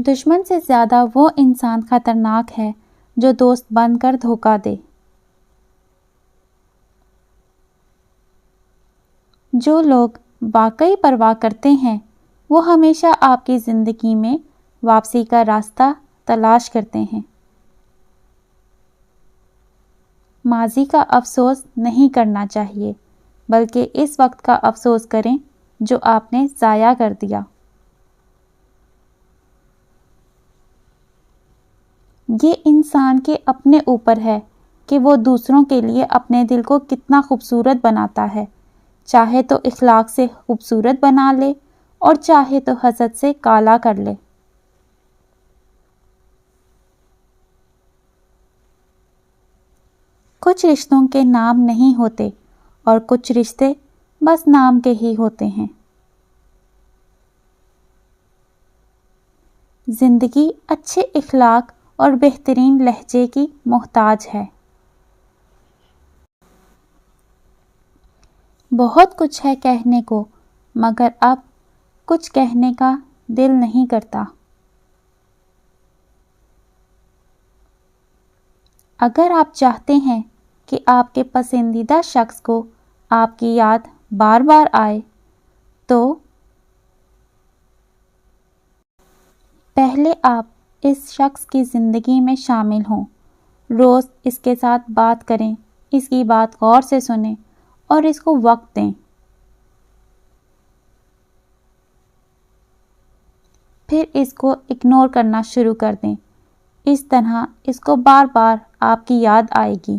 دشمن سے زیادہ وہ انسان خطرناک ہے جو دوست بن کر دھوکہ دے۔ جو لوگ واقعی پرواہ کرتے ہیں وہ ہمیشہ آپ کی زندگی میں واپسی کا راستہ تلاش کرتے ہیں۔ ماضی کا افسوس نہیں کرنا چاہیے، بلکہ اس وقت کا افسوس کریں جو آپ نے ضائع کر دیا۔ یہ انسان کے اپنے اوپر ہے کہ وہ دوسروں کے لیے اپنے دل کو کتنا خوبصورت بناتا ہے، چاہے تو اخلاق سے خوبصورت بنا لے اور چاہے تو حسد سے کالا کر لے۔ کچھ رشتوں کے نام نہیں ہوتے اور کچھ رشتے بس نام کے ہی ہوتے ہیں۔ زندگی اچھے اخلاق اور بہترین لہجے کی محتاج ہے۔ بہت کچھ ہے کہنے کو، مگر اب کچھ کہنے کا دل نہیں کرتا۔ اگر آپ چاہتے ہیں کہ آپ کے پسندیدہ شخص کو آپ کی یاد بار بار آئے تو پہلے آپ اس شخص کی زندگی میں شامل ہوں، روز اس کے ساتھ بات کریں، اس کی بات غور سے سنیں اور اس کو وقت دیں۔ پھر اس کو اگنور کرنا شروع کر دیں، اس طرح اس کو بار بار آپ کی یاد آئے گی۔